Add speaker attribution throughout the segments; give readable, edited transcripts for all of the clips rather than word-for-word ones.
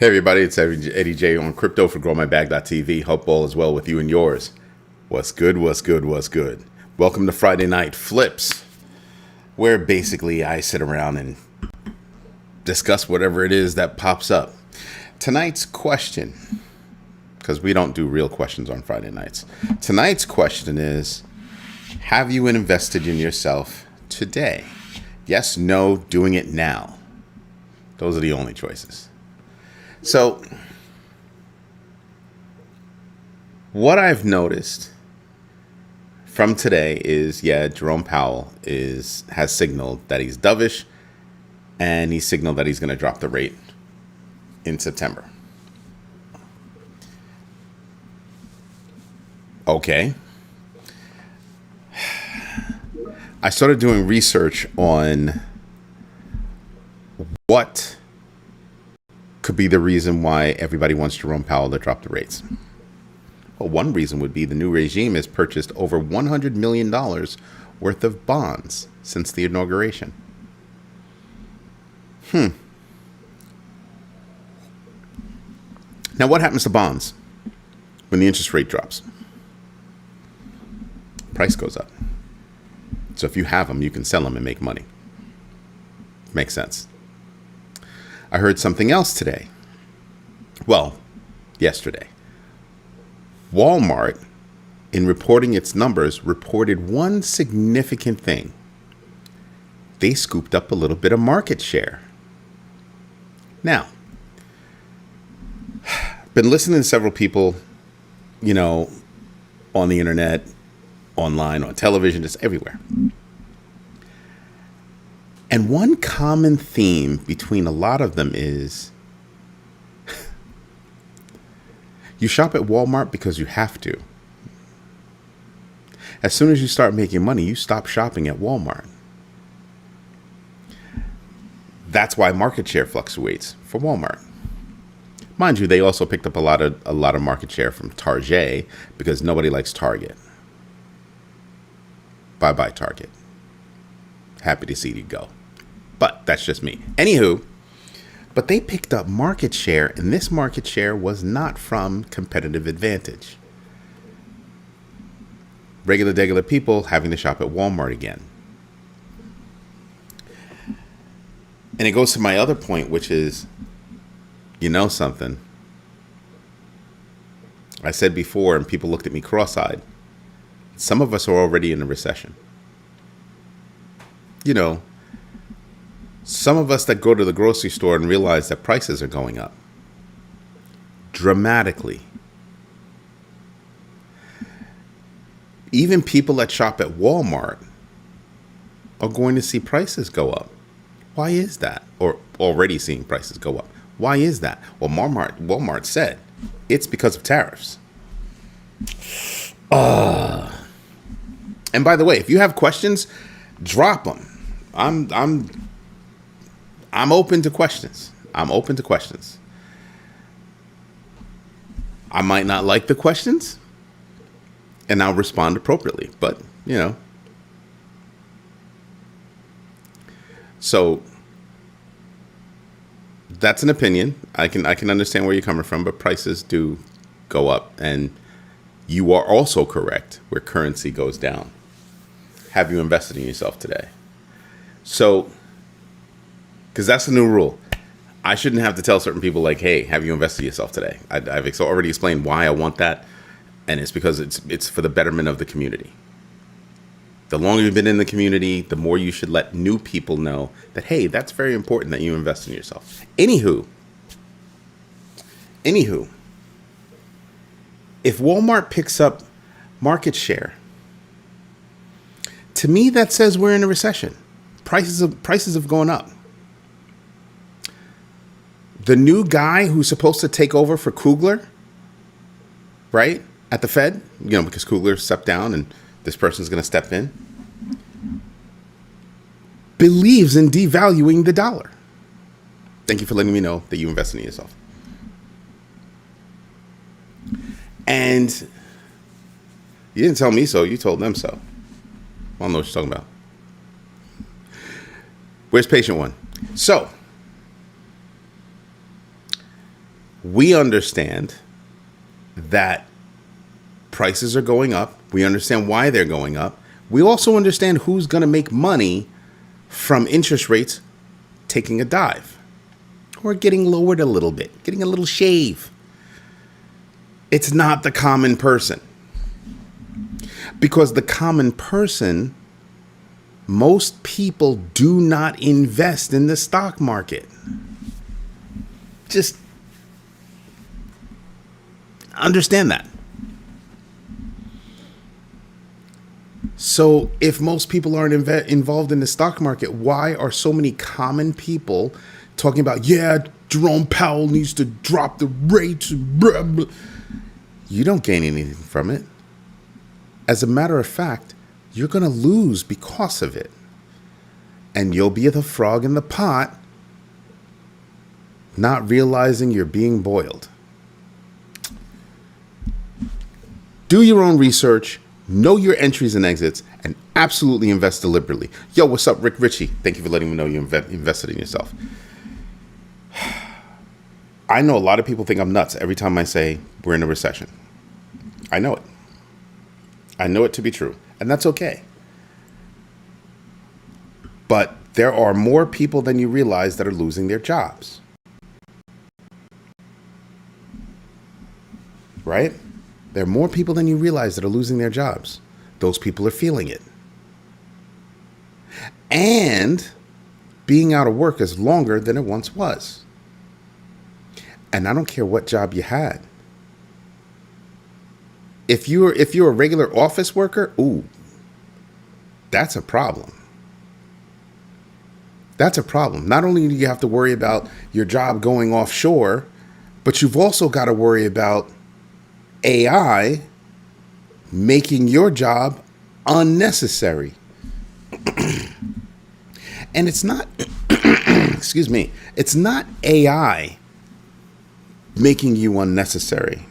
Speaker 1: Hey everybody, it's Eddie J on Crypto for GrowMyBag.tv. Hope all is well with you and yours. What's good, what's good, what's good? Welcome to Friday Night Flips, where basically I sit around and discuss whatever it is that pops up. Tonight's question, because we don't do real questions on Friday nights. Tonight's question is, have you invested in yourself today? Yes, no, doing it now. Those are the only choices. So, what I've noticed from today is, Jerome Powell has signaled that he's dovish, and he signaled that he's going to drop the rate in September. Okay. I started doing research on what could be the reason why everybody wants Jerome Powell to drop the rates. Well, one reason would be the new regime has purchased over $100 million worth of bonds since the inauguration. Now, what happens to bonds when the interest rate drops? Price goes up. So if you have them, you can sell them and make money. Makes sense. I heard something else today. Well, yesterday. Walmart, in reporting its numbers, reported one significant thing. They scooped up a little bit of market share. Now, been listening to several people, on the internet, online, on television, just everywhere. And one common theme between a lot of them is you shop at Walmart because you have to. As soon as you start making money, you stop shopping at Walmart. That's why market share fluctuates for Walmart. Mind you, they also picked up a lot of market share from Target because nobody likes Target. Bye-bye, Target. Happy to see you go. But that's just me. Anywho, but they picked up market share, and this market share was not from competitive advantage. Regular people having to shop at Walmart again. And it goes to my other point, which is, something. I said before, and people looked at me cross-eyed, some of us are already in a recession. Some of us that go to the grocery store and realize that prices are going up dramatically. Even people that shop at Walmart are going to see prices go up. Why is that? Or already seeing prices go up. Why is that? Well, Walmart said it's because of tariffs. And by the way, if you have questions, drop them. I'm open to questions. I might not like the questions, and I'll respond appropriately. But, So that's an opinion. I can understand where you're coming from, but prices do go up. And you are also correct where currency goes down. Have you invested in yourself today? So, because that's the new rule. I shouldn't have to tell certain people like, hey, have you invested in yourself today? I've already explained why I want that. And it's because it's for the betterment of the community. The longer you've been in the community, the more you should let new people know that, hey, that's very important that you invest in yourself. Anywho, if Walmart picks up market share, to me, that says we're in a recession. Prices have gone up. The new guy who's supposed to take over for Kugler, right, at the Fed, because Kugler stepped down and this person's going to step in, believes in devaluing the dollar. Thank you for letting me know that you invest in yourself. And you didn't tell me so, you told them so. I don't know what you're talking about. Where's patient one? So, We understand that prices are going up. We understand why they're going up. We also understand who's going to make money from interest rates taking a dive or getting lowered a little bit, getting a little shave. It's not the common person. Because the common person, most people do not invest in the stock market. Just understand that. So if most people aren't involved in the stock market, why are so many common people talking about, yeah, Jerome Powell needs to drop the rates? Blah, blah. You don't gain anything from it. As a matter of fact, you're going to lose because of it. And you'll be the frog in the pot, not realizing you're being boiled. Do your own research, know your entries and exits, and absolutely invest deliberately. Yo, what's up, Rick Ritchie? Thank you for letting me know you invested in yourself. I know a lot of people think I'm nuts every time I say we're in a recession. I know it. I know it to be true, and that's okay. But there are more people than you realize that are losing their jobs. Right? There are more people than you realize that are losing their jobs. Those people are feeling it. And being out of work is longer than it once was. And I don't care what job you had. If you're a regular office worker, ooh, that's a problem. That's a problem. Not only do you have to worry about your job going offshore, but you've also got to worry about AI making your job unnecessary. And it's not, excuse me, it's not AI making you unnecessary.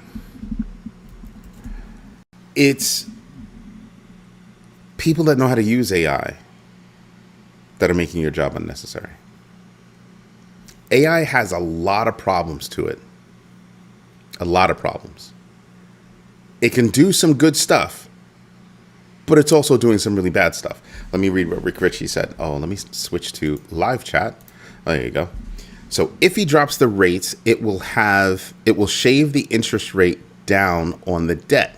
Speaker 1: It's people that know how to use AI that are making your job unnecessary. AI has a lot of problems to it. A lot of problems. It can do some good stuff, but it's also doing some really bad stuff. Let me read what Rick Ritchie said. Oh, let me switch to live chat. Oh, there you go. So if he drops the rates, it will shave the interest rate down on the debt.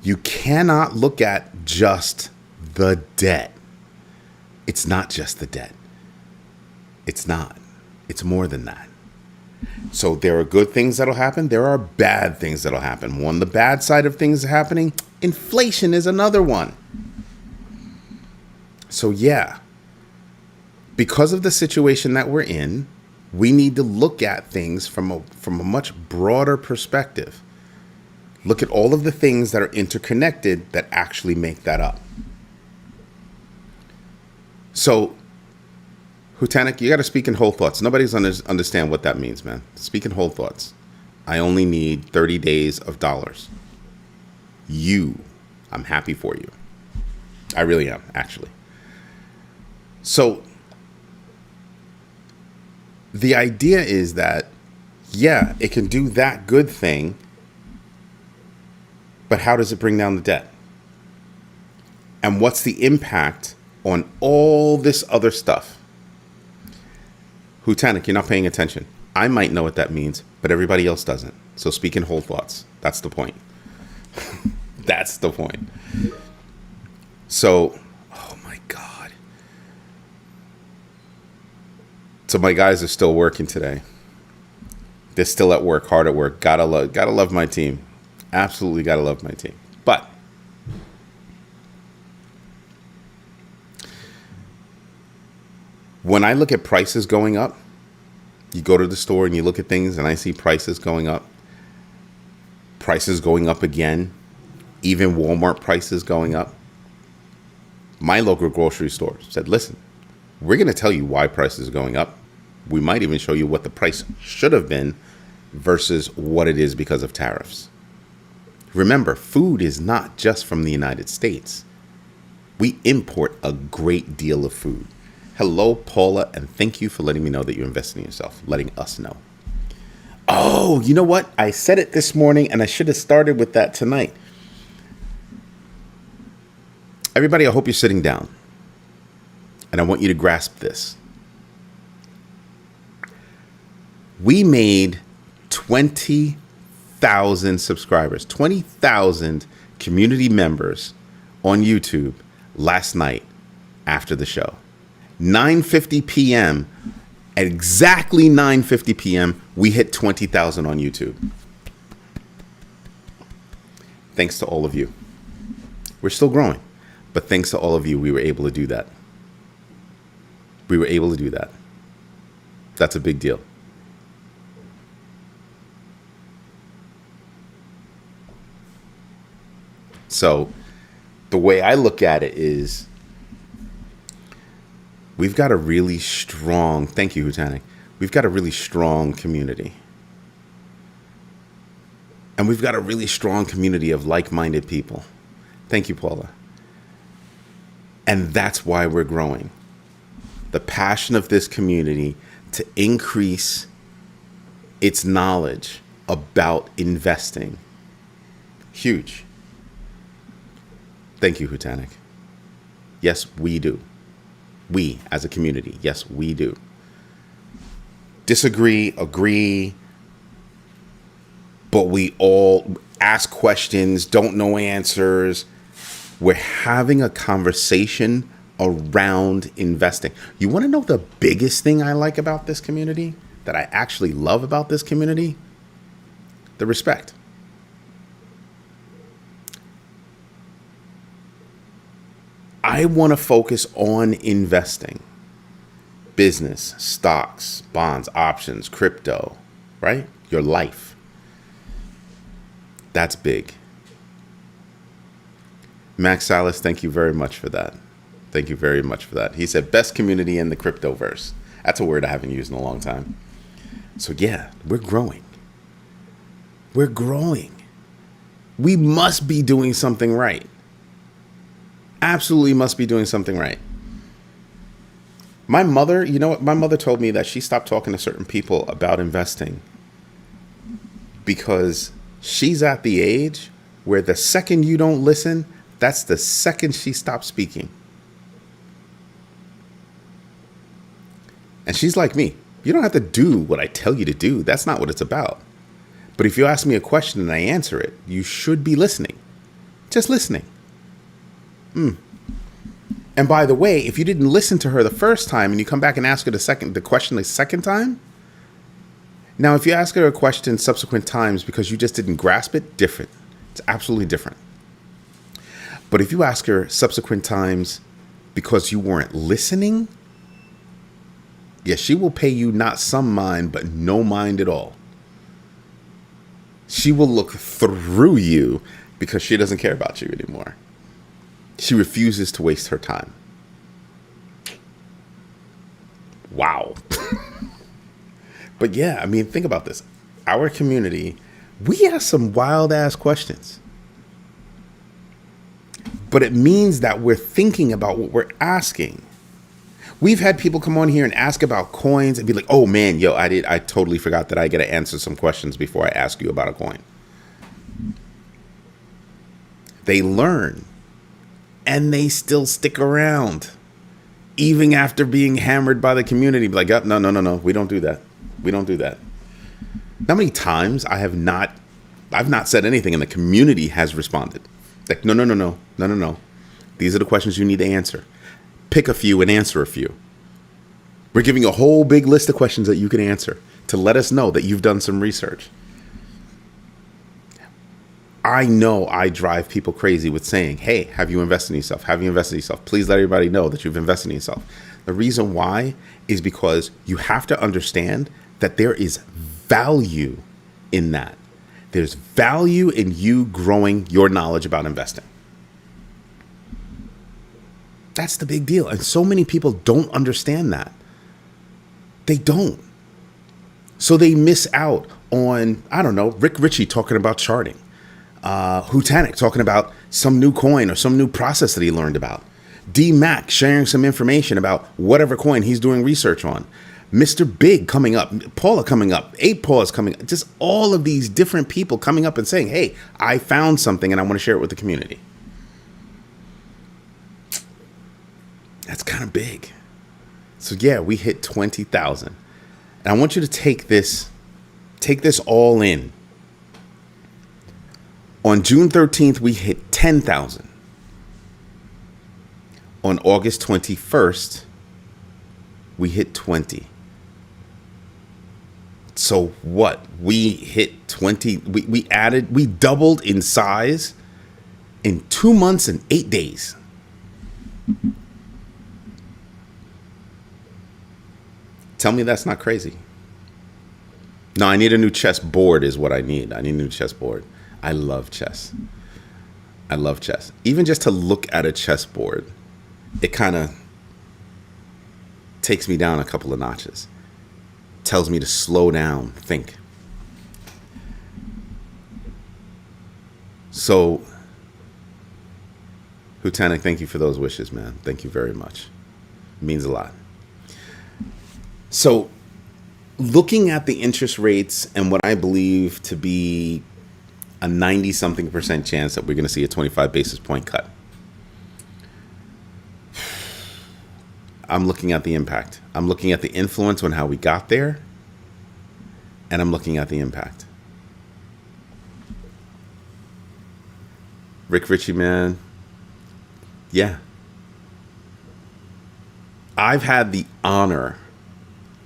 Speaker 1: You cannot look at just the debt. It's not just the debt. It's not. It's more than that. So there are good things that'll happen. There are bad things that'll happen. One, the bad side of things happening, inflation is another one. So yeah, because of the situation that we're in, we need to look at things from a much broader perspective. Look at all of the things that are interconnected that actually make that up. So, Hutanik, you got to speak in whole thoughts. Nobody's understand what that means, man. Speak in whole thoughts. I only need 30 days of dollars. I'm happy for you. I really am, actually. So, the idea is that, yeah, it can do that good thing, but how does it bring down the debt? And what's the impact on all this other stuff? Hutanik, you're not paying attention. I might know what that means, but everybody else doesn't. So speak in whole thoughts. That's the point. That's the point. So, oh my God. So my guys are still working today. They're still at work, hard at work. Gotta love my team. Absolutely gotta love my team. But when I look at prices going up, you go to the store and you look at things and I see prices going up again, even Walmart prices going up. My local grocery store said, listen, we're going to tell you why prices are going up. We might even show you what the price should have been versus what it is because of tariffs. Remember, food is not just from the United States. We import a great deal of food. Hello, Paula, and thank you for letting me know that you invested in yourself, letting us know. Oh, you know what? I said it this morning and I should have started with that tonight. Everybody, I hope you're sitting down. And I want you to grasp this. We made 20,000 subscribers, 20,000 community members on YouTube last night after the show. 9:50 p.m., at exactly 9:50 p.m., we hit 20,000 on YouTube. Thanks to all of you. We're still growing, but thanks to all of you, we were able to do that. We were able to do that. That's a big deal. So the way I look at it is we've got a really strong, thank you, Hutanic. We've got a really strong community. And we've got a really strong community of like-minded people. Thank you, Paula. And that's why we're growing. The passion of this community to increase its knowledge about investing. Huge. Thank you, Hutanic. Yes, we do. We, as a community, yes, we do. Disagree, agree, but we all ask questions, don't know answers. We're having a conversation around investing. You want to know the biggest thing I like about this community, that I actually love about this community? The respect. I want to focus on investing, business, stocks, bonds, options, crypto, right? Your life. That's big. Max Salas, thank you very much for that. Thank you very much for that. He said, best community in the cryptoverse. That's a word I haven't used in a long time. So yeah, we're growing. We're growing. We must be doing something right. Absolutely must be doing something right. My mother, you know what? My mother told me that she stopped talking to certain people about investing because she's at the age where the second you don't listen, that's the second she stops speaking. And she's like me. You don't have to do what I tell you to do. That's not what it's about. But if you ask me a question and I answer it, you should be listening. Just listening. And by the way, if you didn't listen to her the first time and you come back and ask her the question the second time, now if you ask her a question subsequent times because you just didn't grasp it, different. It's absolutely different. But if you ask her subsequent times because you weren't listening, yes, she will pay you not some mind, but no mind at all. She will look through you because she doesn't care about you anymore. She refuses to waste her time. Wow. But yeah, I mean, think about this. Our community, we ask some wild ass questions. But it means that we're thinking about what we're asking. We've had people come on here and ask about coins and be like, oh man, yo, I totally forgot that I got to answer some questions before I ask you about a coin. They learn. And they still stick around, even after being hammered by the community. Like, oh, no, we don't do that. We don't do that. How many times I've not said anything and the community has responded. Like, no. These are the questions you need to answer. Pick a few and answer a few. We're giving you a whole big list of questions that you can answer to let us know that you've done some research. I know I drive people crazy with saying, hey, have you invested in yourself? Have you invested in yourself? Please let everybody know that you've invested in yourself. The reason why is because you have to understand that there is value in that. There's value in you growing your knowledge about investing. That's the big deal. And so many people don't understand that. They don't. So they miss out on, I don't know, Rick Ritchie talking about charting. Hutanic talking about some new coin or some new process that he learned about. D Mac sharing some information about whatever coin he's doing research on. Mr. Big coming up, Paula coming up, 8 Paw is coming up, just all of these different people coming up and saying, hey, I found something and I want to share it with the community. That's kind of big. So yeah, we hit 20,000. And I want you to take this all in. On June 13th, we hit 10,000. On August 21st, we hit 20. So what? We hit 20. We doubled in size in 2 months and 8 days. Tell me that's not crazy. No, I need a new chess board is what I need. I need a new chess board. I love chess. I love chess. Even just to look at a chessboard, it kind of takes me down a couple of notches. Tells me to slow down, think. So, Hutanik, thank you for those wishes, man. Thank you very much. It means a lot. So, looking at the interest rates and what I believe to be a 90-something% chance that we're going to see a 25 basis point cut. I'm looking at the impact. I'm looking at the influence on how we got there. And I'm looking at the impact. Rick Ritchie, man. Yeah. I've had the honor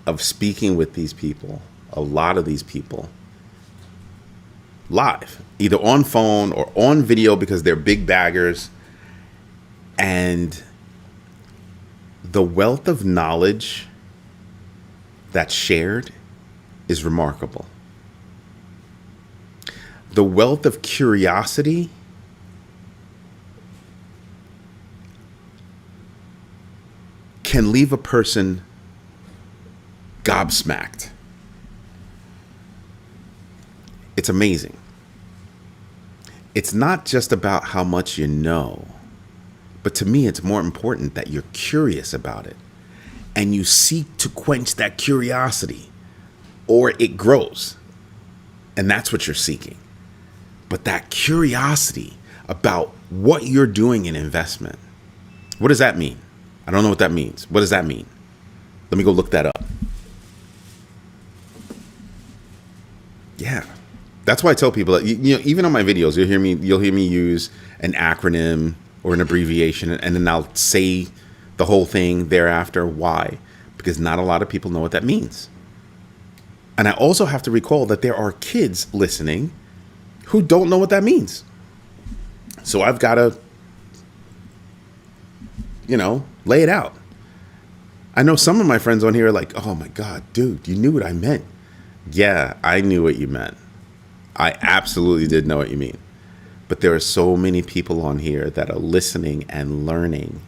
Speaker 1: of speaking with these people, a lot of these people, live, either on phone or on video because they're big baggers. And the wealth of knowledge that's shared is remarkable. The wealth of curiosity can leave a person gobsmacked. It's amazing. It's not just about how much you know, but to me, it's more important that you're curious about it and you seek to quench that curiosity, or it grows. And that's what you're seeking. But that curiosity about what you're doing in investment, what does that mean? I don't know what that means. What does that mean? Let me go look that up. Yeah. That's why I tell people that, you know, even on my videos, you'll hear me use an acronym or an abbreviation, and then I'll say the whole thing thereafter. Why? Because not a lot of people know what that means. And I also have to recall that there are kids listening who don't know what that means. So I've got to, lay it out. I know some of my friends on here are like, oh my God, dude, you knew what I meant. Yeah, I knew what you meant. I absolutely did know what you mean. But there are so many people on here that are listening and learning,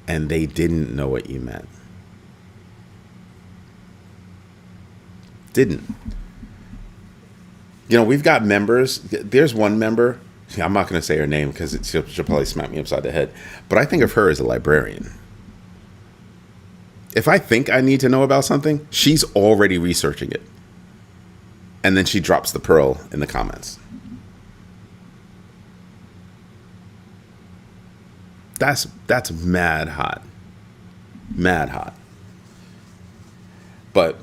Speaker 1: and they didn't know what you meant. Didn't. We've got members. There's one member. I'm not going to say her name because she'll probably smack me upside the head. But I think of her as a librarian. If I think I need to know about something, she's already researching it. And then she drops the pearl in the comments. That's mad hot. Mad hot. But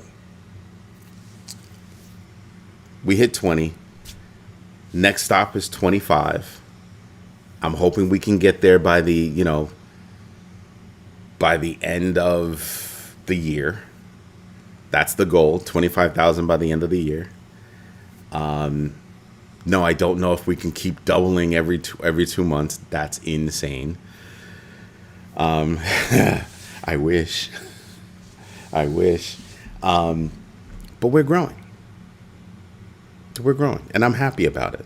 Speaker 1: we hit 20. Next stop is 25. I'm hoping we can get there by the end of the year. That's the goal, 25,000 by the end of the year. No, I don't know if we can keep doubling every 2 months. That's insane. I wish. But we're growing. We're growing, and I'm happy about it.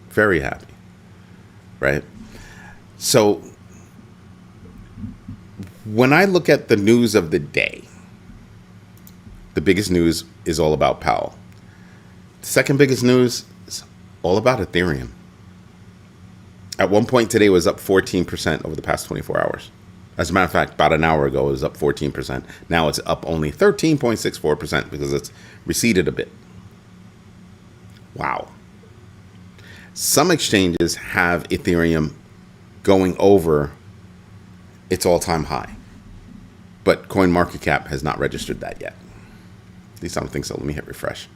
Speaker 1: Very happy. Right? So when I look at the news of the day, the biggest news is all about Powell. The second biggest news is all about Ethereum. At one point today, it was up 14% over the past 24 hours. As a matter of fact, about an hour ago, it was up 14%. Now it's up only 13.64% because it's receded a bit. Wow. Some exchanges have Ethereum going over its all-time high, but CoinMarketCap has not registered that yet. At least I don't think so. Let me hit refresh.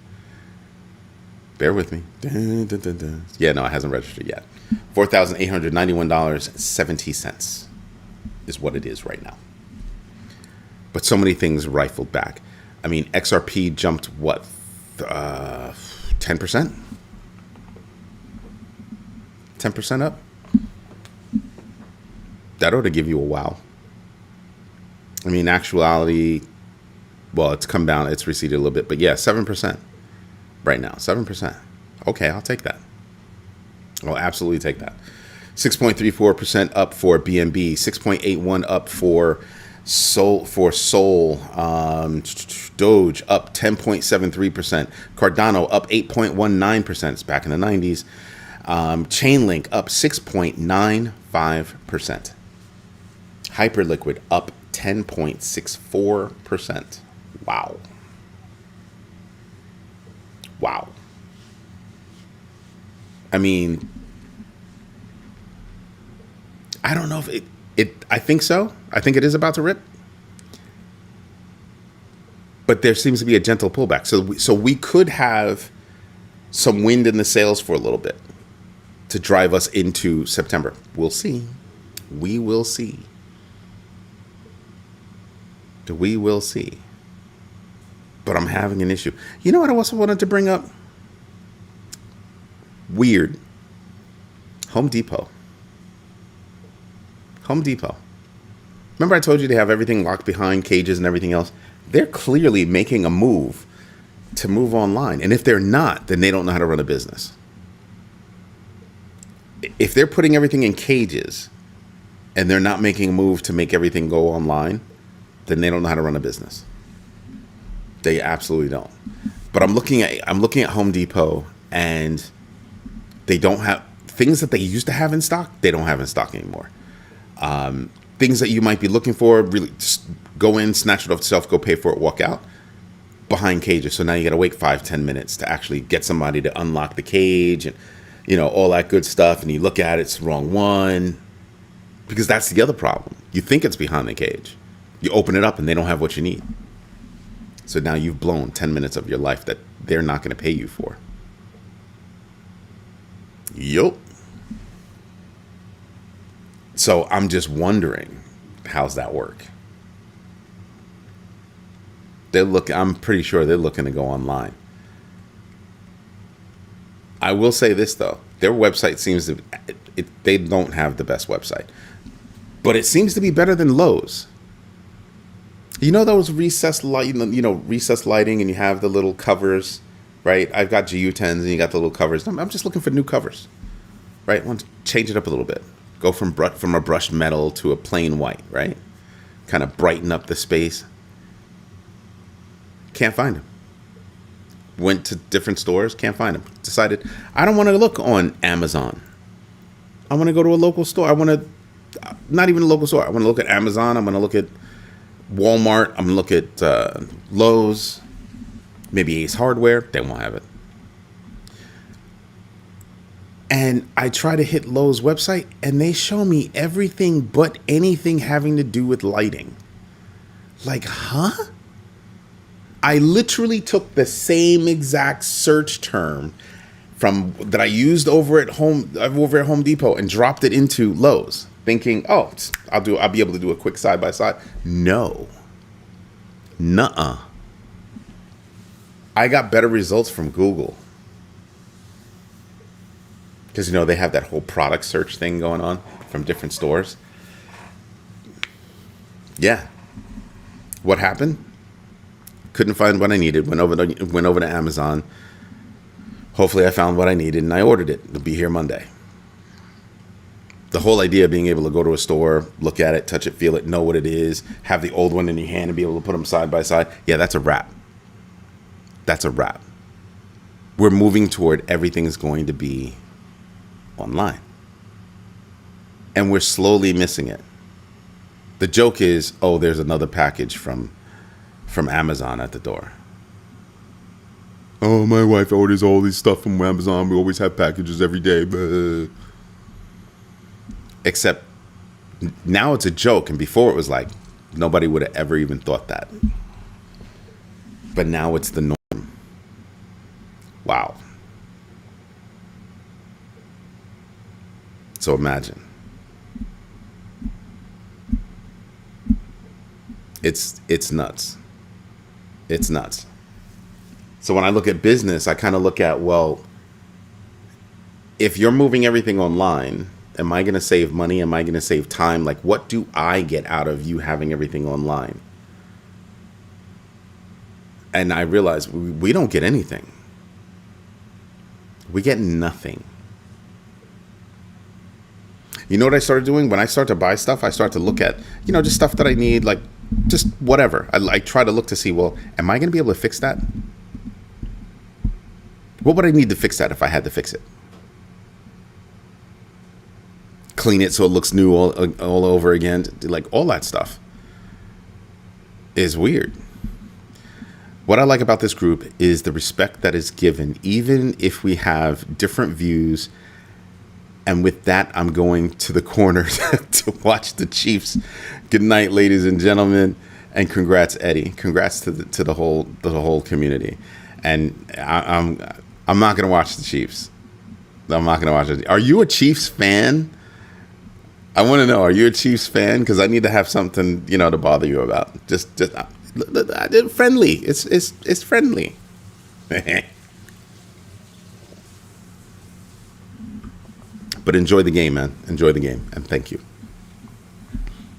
Speaker 1: Bear with me. Dun, dun, dun, dun. Yeah, no, it hasn't registered yet. $4,891.70 is what it is right now. But so many things rifled back. I mean, XRP jumped, what, 10%? 10% up? That ought to give you a wow. I mean, actuality, well, it's come down, it's receded a little bit, but yeah, 7% right now, 7%. Okay, I'll take that. I'll absolutely take that. 6.34% up for BNB, 6.81 up for Sol, Doge up 10.73%, Cardano up 8.19%. It's back in the 90s. Chainlink up 6.95%. Hyperliquid up 10.64%. Wow. Wow. I mean, I don't know if I think so. I think it is about to rip. But there seems to be a gentle pullback. So we could have some wind in the sails for a little bit to drive us into September. We'll see. We will see. We will see. But I'm having an issue. You know what I also wanted to bring up? Weird. Home Depot. Remember I told you they have everything locked behind cages and everything else? They're clearly making a move to move online. And if they're not, then they don't know how to run a business. If they're putting everything in cages and they're not making a move to make everything go online, then they don't know how to run a business. They absolutely don't. But I'm looking at Home Depot, and they don't have things that they used to have in stock. They don't have in stock anymore. Things that you might be looking for, really just go in, snatch it off the shelf, go pay for it, walk out, behind cages. So now you got to wait 5-10 minutes to actually get somebody to unlock the cage and, you know, all that good stuff. And you look at it, it's the wrong one, because that's the other problem. You think it's behind the cage. You open it up and they don't have what you need. So now you've blown 10 minutes of your life that they're not going to pay you for. Yup. So I'm just wondering, how's that work? I'm pretty sure they're looking to go online. I will say this though, their website seems to, they don't have the best website, but it seems to be better than Lowe's. You know those recessed lighting, recessed lighting, and you have the little covers, right? I've got GU10s and you got the little covers. I'm just looking for new covers, right? I want to change it up a little bit. Go from a brushed metal to a plain white, right? Kind of brighten up the space. Can't find them. Went to different stores, can't find them. Decided I don't want to look on Amazon. I want to go to a local store. Not even a local store. I want to look at Amazon. I'm going to look at Walmart. I'm going to look at Lowe's. Maybe Ace Hardware. They won't have it. And I try to hit Lowe's website, and they show me everything but anything having to do with lighting. Like, huh? I literally took the same exact search term that I used over at Home Depot and dropped it into Lowe's, thinking, oh, I'll be able to do a quick side by side. No. Nuh-uh. I got better results from Google. Because, they have that whole product search thing going on from different stores. Yeah. What happened? Couldn't find what I needed. Went over to Amazon. Hopefully I found what I needed, and I ordered it. It'll be here Monday. The whole idea of being able to go to a store, look at it, touch it, feel it, know what it is, have the old one in your hand and be able to put them side by side. Yeah, that's a wrap. That's a wrap. We're moving toward everything's going to be online. And we're slowly missing it. The joke is, oh, there's another package from Amazon at the door. Oh, my wife orders all this stuff from Amazon. We always have packages every day. But except now it's a joke, and before it was like nobody would have ever even thought that. But now it's the norm. Wow. So imagine. It's nuts. It's nuts. So when I look at business, I kind of look at, well, if you're moving everything online, am I going to save money? Am I going to save time? Like, what do I get out of you having everything online? And I realize we don't get anything. We get nothing. You know what I started doing? When I start to buy stuff, I start to look at, just stuff that I need, like just whatever. I try to look to see, well, am I going to be able to fix that? What would I need to fix that if I had to fix it? Clean it so it looks new all over again. Like, all that stuff is weird. What I like about this group is the respect that is given, even if we have different views. And with that, I'm going to the corner to watch the Chiefs. Good night, ladies and gentlemen, and congrats, Eddie. Congrats to the whole community. And I'm not going to watch the Chiefs. I'm not going to watch it. Are you a Chiefs fan? I want to know. Are you a Chiefs fan? Because I need to have something to bother you about. Just friendly. It's friendly. But enjoy the game, man. Enjoy the game, and thank you.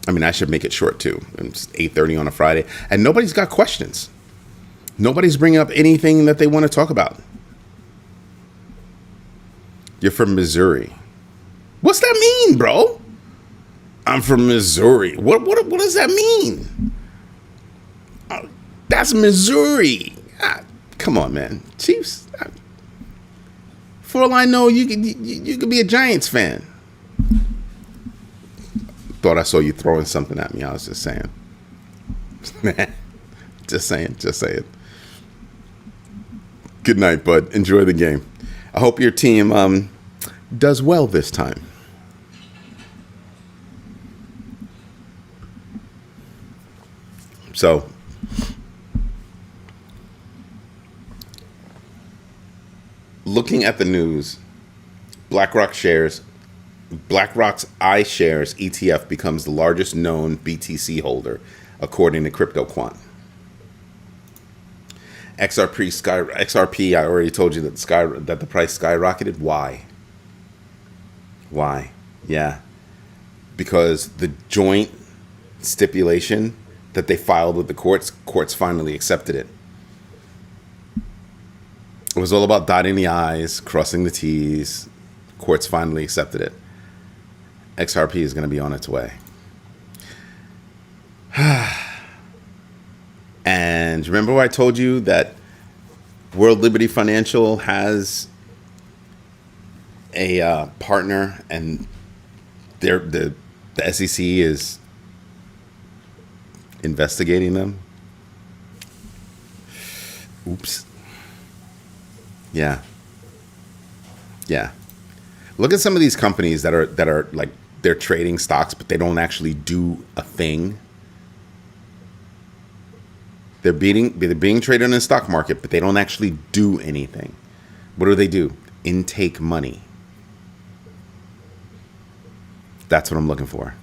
Speaker 1: I mean, I should make it short too. It's 8:30 on a Friday, and nobody's got questions. Nobody's bringing up anything that they want to talk about. You're from Missouri. What's that mean, bro? I'm from Missouri. What does that mean? That's Missouri. Come on, man. Chiefs. For all I know, you could be a Giants fan. Thought I saw you throwing something at me. I was just saying. Just saying. Good night, bud. Enjoy the game. I hope your team does well this time. So, looking at the news, BlackRock's iShares ETF becomes the largest known BTC holder, according to CryptoQuant. XRP, I already told you that the price skyrocketed. Why? Yeah, because the joint stipulation that they filed with the courts finally accepted it. It was all about dotting the I's, crossing the T's. Courts finally accepted it. XRP is going to be on its way. And remember I told you that World Liberty Financial has a partner, and the SEC is investigating them? Oops. Yeah. Look at some of these companies that are like, they're trading stocks, but they don't actually do a thing. They're being traded in the stock market, but they don't actually do anything. What do? Intake money. That's what I'm looking for.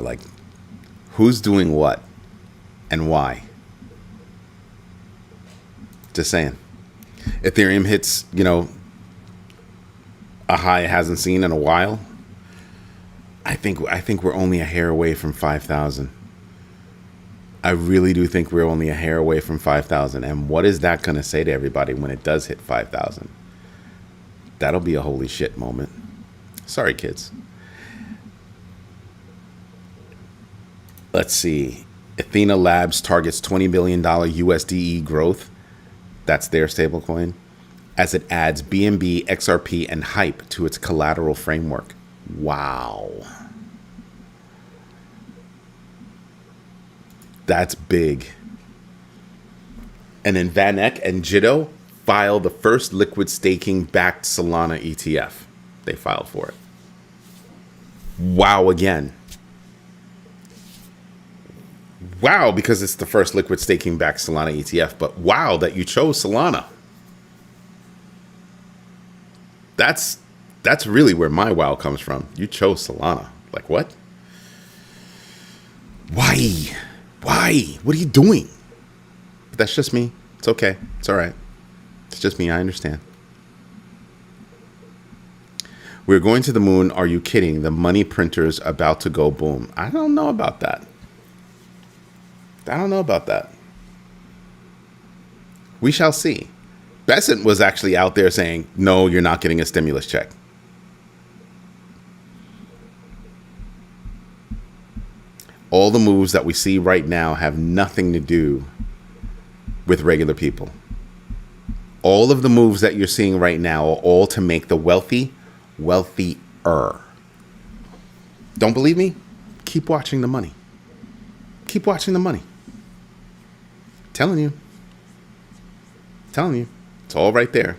Speaker 1: Like, who's doing what and why? Just saying. Ethereum hits, a high it hasn't seen in a while. I think we're only a hair away from 5,000. I really do think we're only a hair away from 5,000. And what is that going to say to everybody when it does hit 5,000? That'll be a holy shit moment. Sorry, kids. Let's see. Athena Labs targets $20 billion USDE growth. That's their stablecoin, as it adds BNB, XRP, and Hype to its collateral framework. Wow. That's big. And then Van Eck and Jitto filed the first liquid staking backed Solana ETF. They filed for it. Wow again. Wow, because it's the first liquid staking backed Solana ETF, but wow that you chose Solana. That's really where my wow comes from. You chose Solana. Like what? Why? Why? What are you doing? But that's just me. It's okay. It's all right. It's just me. I understand. We're going to the moon. Are you kidding? The money printer's about to go boom. I don't know about that. I don't know about that. We shall see. Besant was actually out there saying, no, you're not getting a stimulus check. All the moves that we see right now have nothing to do with regular people. All of the moves that you're seeing right now are all to make the wealthy wealthier. Don't believe me? Keep watching the money. Keep watching the money. Telling you. Telling you. It's all right there.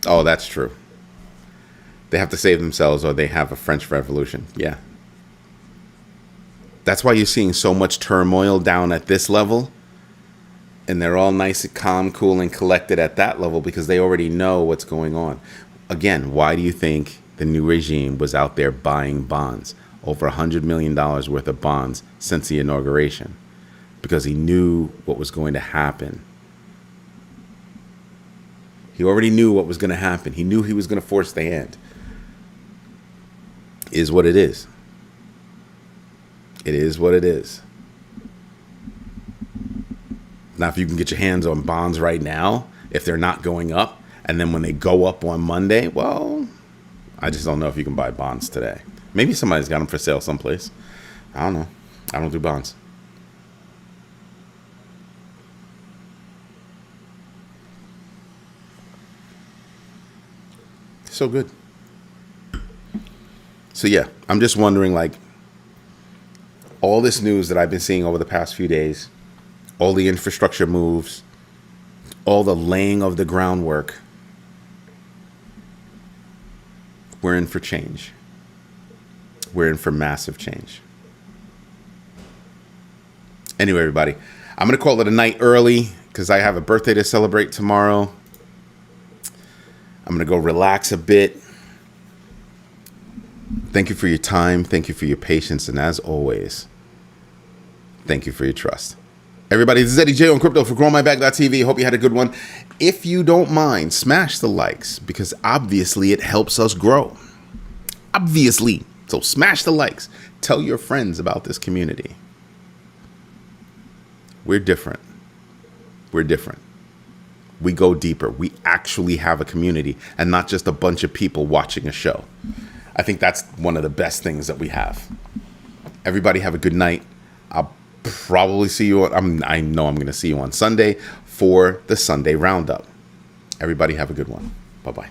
Speaker 1: Oh, that's true. They have to save themselves or they have a French Revolution. Yeah. That's why you're seeing so much turmoil down at this level. And they're all nice and calm, cool, and collected at that level because they already know what's going on. Again, why do you think the new regime was out there buying bonds? Over $100 million worth of bonds since the inauguration. Because he knew what was going to happen. He already knew what was going to happen. He knew he was going to force the hand. Is what it is. It is what it is. Now, if you can get your hands on bonds right now, if they're not going up, and then when they go up on Monday, well, I just don't know if you can buy bonds today. Maybe somebody's got them for sale someplace. I don't know. I don't do bonds. So good. So yeah, I'm just wondering, like, all this news that I've been seeing over the past few days, all the infrastructure moves, all the laying of the groundwork, we're in for change. We're in for massive change. Anyway, everybody, I'm going to call it a night early because I have a birthday to celebrate tomorrow. I'm going to go relax a bit. Thank you for your time. Thank you for your patience. And as always, thank you for your trust. Everybody, this is Eddie J on Crypto for GrowMyBag.tv. Hope you had a good one. If you don't mind, smash the likes because obviously it helps us grow. Obviously. So smash the likes. Tell your friends about this community. We're different. We're different. We go deeper. We actually have a community and not just a bunch of people watching a show. I think that's one of the best things that we have. Everybody have a good night. I'll probably see you. I know I'm going to see you on Sunday for the Sunday Roundup. Everybody have a good one. Bye-bye.